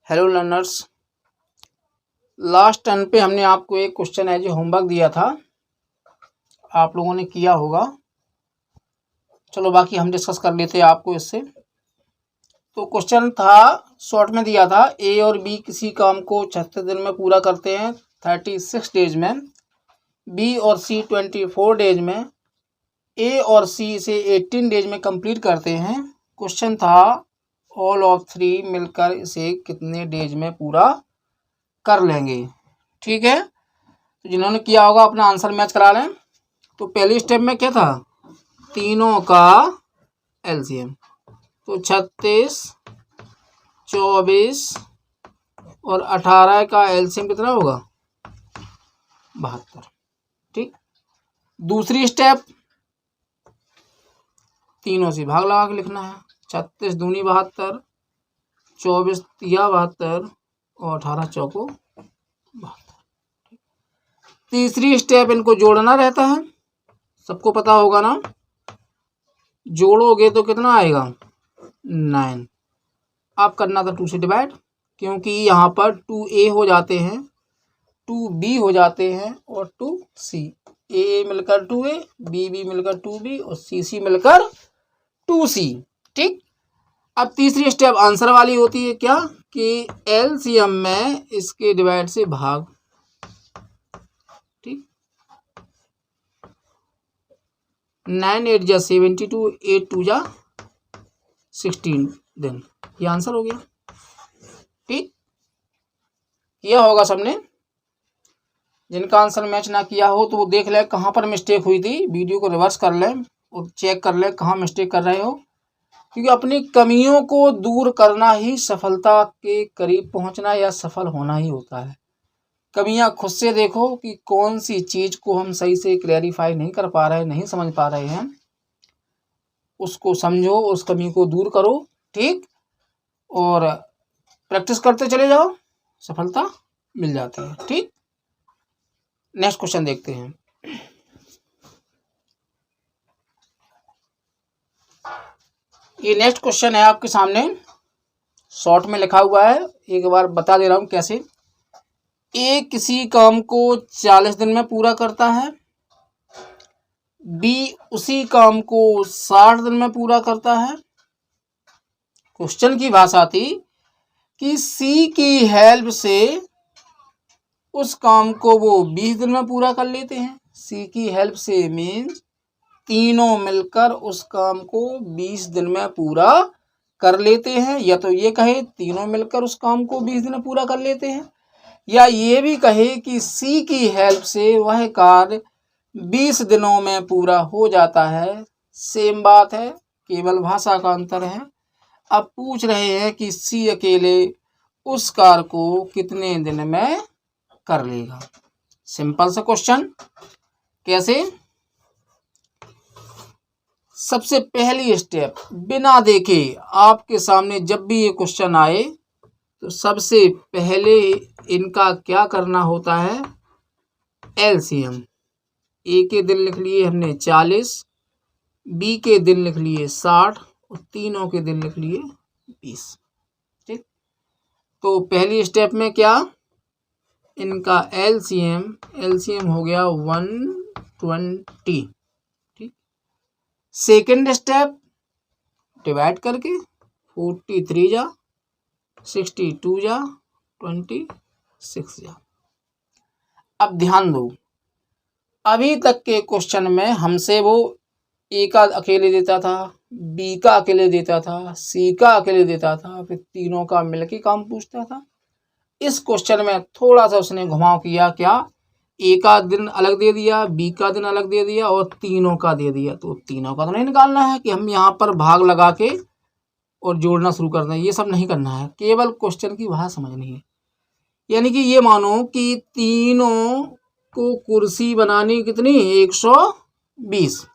Hello learners, last turn पे हमने आपको एक क्वेश्चन एज ए होमवर्क दिया था, आप लोगों ने किया होगा। चलो बाकी हम डिस्कस कर लेते हैं आपको इससे। तो क्वेश्चन था, शॉर्ट में दिया था, ए और बी किसी काम को 36 दिन में पूरा करते हैं 36 डेज में, बी और सी 24 डेज में, ए और सी इसे 18 डेज में कंप्लीट करते हैं। क्वेश्चन था ऑल ऑफ थ्री मिलकर इसे कितने डेज में पूरा कर लेंगे। ठीक है, तो जिन्होंने किया होगा अपना आंसर मैच करा लें। तो पहली स्टेप में क्या था, तीनों का एलसीएम। तो 36, 24 और 18 का एलसीएम कितना होगा, 72। ठीक, दूसरी स्टेप, तीनों से भाग लगा के लिखना है। 36 दूनी 72, 24 तिया 72 और 18 चौको 72। तीसरी स्टेप, इनको जोड़ना रहता है, सबको पता होगा ना। जोड़ोगे तो कितना आएगा, 9। आप करना था 2 से डिवाइड, क्योंकि यहाँ पर 2a हो जाते हैं, 2b हो जाते हैं और 2c। a मिलकर 2a, b मिलकर 2b और c मिलकर 2c। ठीक, अब तीसरी स्टेप आंसर वाली होती है, क्या कि एलसीएम में इसके डिवाइड से भाग। ठीक, 9 8 जा 72, 8 2 जा 16 दिन, ये आंसर हो गया। ठीक, किया होगा सबने। जिनका आंसर मैच ना किया हो तो वो देख ले कहाँ पर मिस्टेक हुई थी, वीडियो को रिवर्स कर ले और चेक कर ले कहाँ मिस्टेक कर रहे हो, क्योंकि अपनी कमियों को दूर करना ही सफलता के करीब पहुंचना या सफल होना ही होता है। कमियां खुद से देखो कि कौन सी चीज को हम सही से क्लैरिफाई नहीं कर पा रहे, नहीं समझ पा रहे हैं, उसको समझो, उस कमी को दूर करो। ठीक, और प्रैक्टिस करते चले जाओ, सफलता मिल जाती है। ठीक, नेक्स्ट क्वेश्चन देखते हैं। ये नेक्स्ट क्वेश्चन है आपके सामने, शॉर्ट में लिखा हुआ है, एक बार बता दे रहा हूं कैसे। ए किसी काम को 40 दिन में पूरा करता है, बी उसी काम को 60 दिन में पूरा करता है। क्वेश्चन की भाषा थी कि सी की हेल्प से उस काम को वो 20 दिन में पूरा कर लेते हैं। सी की हेल्प से मीन्स तीनों मिलकर उस काम को 20 दिन में पूरा कर लेते हैं, या तो ये कहे तीनों मिलकर उस काम को 20 दिन में पूरा कर लेते हैं, या ये भी कहे कि सी की हेल्प से वह कार्य 20 दिनों में पूरा हो जाता है। सेम बात है, केवल भाषा का अंतर है। अब पूछ रहे हैं कि सी अकेले उस कार्य को कितने दिन में कर लेगा। सिंपल सा क्वेश्चन। कैसे, सबसे पहली स्टेप, बिना देखे आपके सामने जब भी ये क्वेश्चन आए तो सबसे पहले इनका क्या करना होता है, एलसीएम। ए के दिन लिख लिए हमने 40, बी के दिन लिख लिए 60 और तीनों के दिन लिख लिए 20। ठीक, तो पहली स्टेप में क्या, इनका एलसीएम हो गया 120। ठीक, सेकेंड स्टेप, डिवाइड करके 43 जा 62 जा 26 जा। अब ध्यान दो, अभी तक के क्वेश्चन में हमसे वो ए का अकेले देता था, बी का अकेले देता था, सी का अकेले देता था, फिर तीनों का मिलके काम पूछता था। इस क्वेश्चन में थोड़ा सा उसने घुमाव किया, क्या, ए का दिन अलग दे दिया, बी का दिन अलग दे दिया और तीनों का दे दिया। तो तीनों का तो नहीं निकालना है कि हम यहाँ पर भाग लगा के और जोड़ना शुरू कर दें, ये सब नहीं करना है, केवल क्वेश्चन की भाषा समझनी है। यानी कि ये मानो कि तीनों को कुर्सी बनानी कितनी, 120।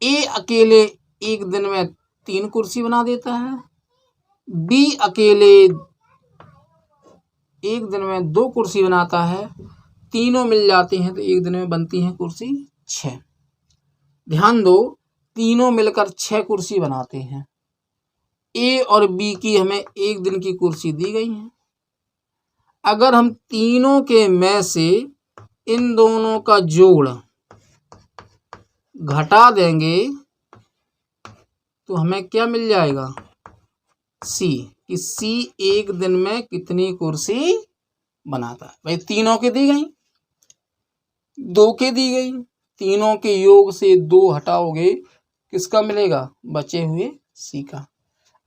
ए अकेले एक दिन में 3 कुर्सी बना देता है, बी अकेले एक दिन में 2 कुर्सी बनाता है, तीनों मिल जाते हैं तो एक दिन में बनती हैं कुर्सी 6। ध्यान दो, तीनों मिलकर 6 कुर्सी बनाते हैं, ए और बी की हमें एक दिन की कुर्सी दी गई है। अगर हम तीनों के में से इन दोनों का जोड़ घटा देंगे तो हमें क्या मिल जाएगा, सी, कि सी एक दिन में कितनी कुर्सी बनाता है। भाई तीनों की दी गई, दो की दी गई, तीनों के योग से दो हटाओगे किसका मिलेगा, बचे हुए सी का।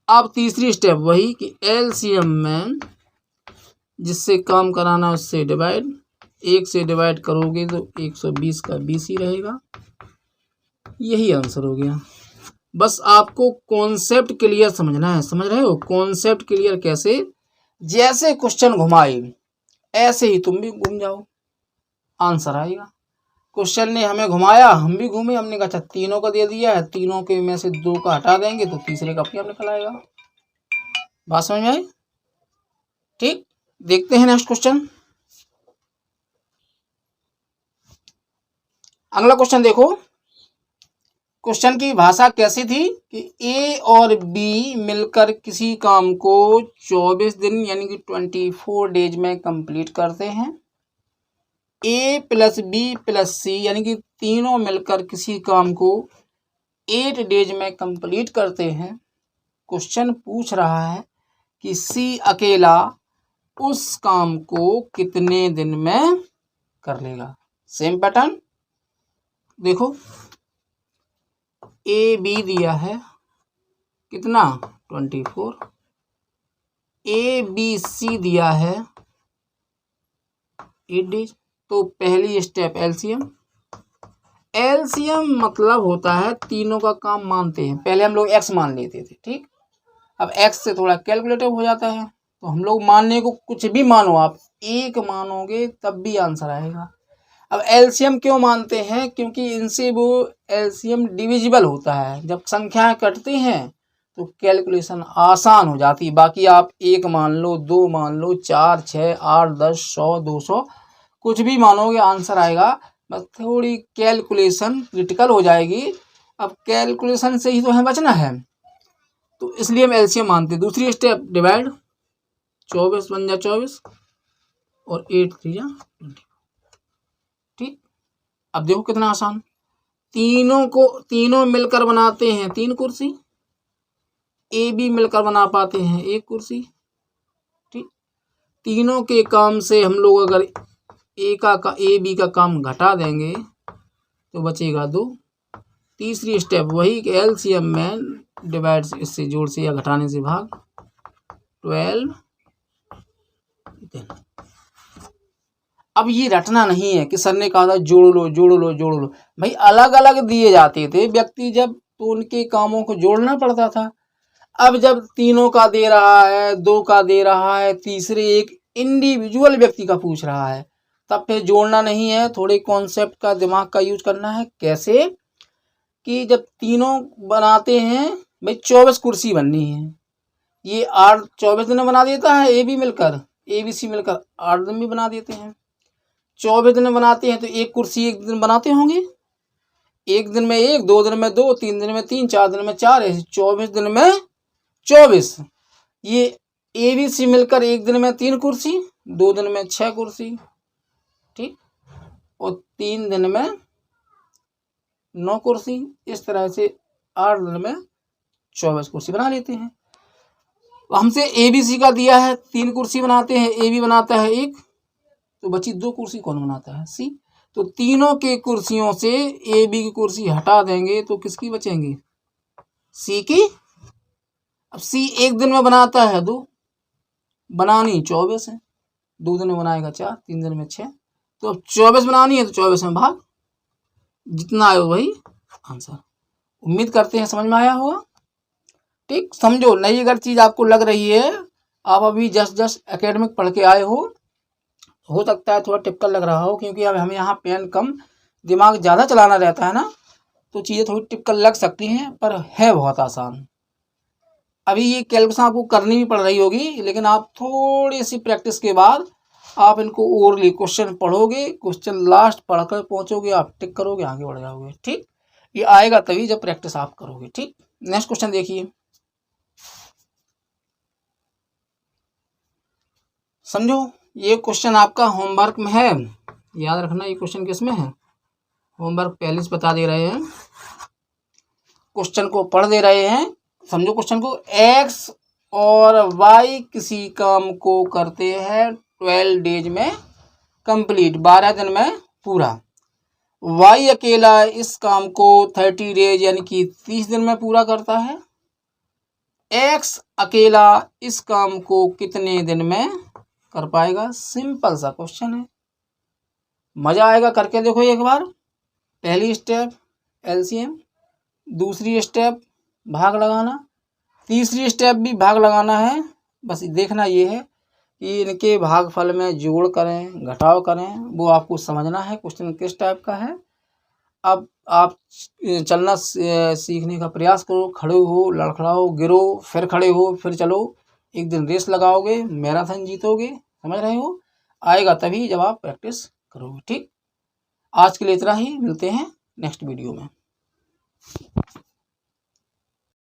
अब तीसरी स्टेप वही कि एलसीएम में जिससे काम कराना उससे डिवाइड, एक से डिवाइड करोगे तो 120 का 20 ही रहेगा। यही आंसर हो गया। बस आपको कॉन्सेप्ट क्लियर समझना है। समझ रहे हो कॉन्सेप्ट क्लियर कैसे, जैसे क्वेश्चन घुमाए ऐसे ही तुम भी घूम जाओ, आंसर आएगा। क्वेश्चन ने हमें घुमाया, हम भी घूमे, हमने कहा अच्छा तीनों का दे दिया है, तीनों के में से दो का हटा देंगे तो तीसरे का अपने आप निकल आएगा। बात समझ में आई? ठीक, देखते हैं नेक्स्ट क्वेश्चन। अगला क्वेश्चन देखो, क्वेश्चन की भाषा कैसी थी कि ए और बी मिलकर किसी काम को 24 दिन यानी कि 24 डेज में कंप्लीट करते हैं। ए प्लस बी प्लस सी यानी कि तीनों मिलकर किसी काम को 8 डेज में कंप्लीट करते हैं। क्वेश्चन पूछ रहा है कि सी अकेला उस काम को कितने दिन में कर लेगा। सेम पैटर्न देखो, ए बी दिया है कितना 24, ए बी सी दिया है 8 डेज। तो पहली स्टेप एलसीएम। एलसीएम मतलब होता है तीनों का काम मानते हैं। पहले हम लोग एक्स मान लेते थे, ठीक, अब एक्स से थोड़ा कैलकुलेटिव हो जाता है तो हम लोग मानने को कुछ भी मानो, आप एक मानोगे तब भी आंसर आएगा। अब एलसीएम क्यों मानते हैं, क्योंकि इनसे वो एलसीएम डिविजिबल होता है। जब संख्याएं कटती हैं तो कैलकुलेशन आसान हो जाती है। बाकी आप एक मान लो, दो मान लो, 4, 6, 8, 10, 100, 200 कुछ भी मानोगे आंसर आएगा। बस थोड़ी कैलकुलेशन क्रिटिकल हो जाएगी। अब कैलकुलेशन से ही तो हमें बचना है, तो इसलिए हम एलसीएम मानते हैं। दूसरी स्टेप डिवाइड, 24 बन जा 24 और 8 3 जा 20। ठीक, अब देखो कितना आसान, तीनों मिलकर बनाते हैं 3 कुर्सी, ए बी मिलकर बना पाते हैं 1 कुर्सी। ठीक, तीनों के काम से हम लोग अगर ए बी का काम घटा देंगे तो बचेगा 2। तीसरी स्टेप वही कि एलसीएम में डिवाइड से, इससे जोड़ से या घटाने से भाग, 12। अब ये रटना नहीं है कि सर ने कहा था जोड़ लो जोड़ लो जोड़ लो। भाई अलग अलग दिए जाते थे व्यक्ति जब, तो उनके कामों को जोड़ना पड़ता था। अब जब तीनों का दे रहा है, 2 का दे रहा है, तीसरे एक इंडिविजुअल व्यक्ति का पूछ रहा है, तब फिर जोड़ना नहीं है, थोड़े कॉन्सेप्ट का दिमाग का यूज करना है। कैसे कि जब तीनों बनाते हैं, भाई 24 कुर्सी बननी है, ये 8 24 दिन में बना देता है। ए बी मिलकर, ए बी सी मिलकर 8 दिन भी बना देते हैं। 24 दिन में बनाते हैं तो एक कुर्सी एक दिन बनाते होंगे, एक दिन में 1, 2 दिन में 2, 3 दिन में 3, 4 दिन में 4, ऐसे 24 दिन में 24। ये ए बी सी मिलकर एक दिन में 3 कुर्सी, 2 दिन में 6 कुर्सी, ठीक, और 3 दिन में 9 कुर्सी। इस तरह से 8 दिन में 24 कुर्सी बना लेते हैं। हमसे ए बी सी का दिया है 3 कुर्सी बनाते हैं, ए बी बनाता है 1, तो बची 2 कुर्सी कौन बनाता है, सी। तो तीनों के कुर्सियों से ए बी की कुर्सी हटा देंगे तो किसकी बचेंगी, सी की। अब सी एक दिन में बनाता है 2, बनानी 24 है, 2 दिन में बनाएगा 4, 3 दिन में 6, तो अब 24 बनानी है तो 24 में भाग, जितना आए वही आंसर। उम्मीद करते हैं समझ में आया होगा। ठीक, समझो नई अगर चीज़ आपको लग रही है, आप अभी जस्ट एकेडमिक पढ़ के आए हो सकता है थोड़ा टिपिकल लग रहा हो, क्योंकि अब हमें यहाँ पेन कम दिमाग ज़्यादा चलाना रहता है ना, तो चीज़ें थोड़ी टिपिकल लग सकती हैं, पर है बहुत आसान। अभी ये कैलकुलेशन आपको करनी भी पड़ रही होगी, लेकिन आप थोड़ी सी प्रैक्टिस के बाद आप इनको ओरली क्वेश्चन पढ़ोगे, क्वेश्चन लास्ट पढ़कर पहुँचोगे, आप टिक करोगे, आगे बढ़ जाओगे। ठीक, ये आएगा तभी जब प्रैक्टिस आप करोगे। ठीक, नेक्स्ट क्वेश्चन देखिए, समझो ये क्वेश्चन आपका होमवर्क में है, याद रखना ये क्वेश्चन किस में है, होमवर्क पहले से बता दे रहे हैं, क्वेश्चन को पढ़ दे रहे हैं। समझो क्वेश्चन को, एक्स और वाई किसी काम को करते हैं 12 डेज में कंप्लीट, 12 दिन में पूरा। वाई अकेला इस काम को 30 डेज यानी कि 30 दिन में पूरा करता है। एक्स अकेला इस काम को कितने दिन में कर पाएगा। सिंपल सा क्वेश्चन है, मजा आएगा, करके देखो एक बार। पहली स्टेप एलसीएम, दूसरी स्टेप भाग लगाना, तीसरी स्टेप भी भाग लगाना है। बस देखना ये है कि इनके भागफल में जोड़ करें घटाव करें, वो आपको समझना है क्वेश्चन किस टाइप का है। अब आप चलना सीखने का प्रयास करो, खड़े हो, लड़खड़ाओ, गिरो, फिर खड़े हो, फिर चलो। एक दिन रेस लगाओगे, मैराथन जीतोगे, समझ रहे हो। आएगा तभी जब आप प्रैक्टिस करोगे। ठीक, आज के लिए इतना ही, मिलते हैं नेक्स्ट वीडियो में।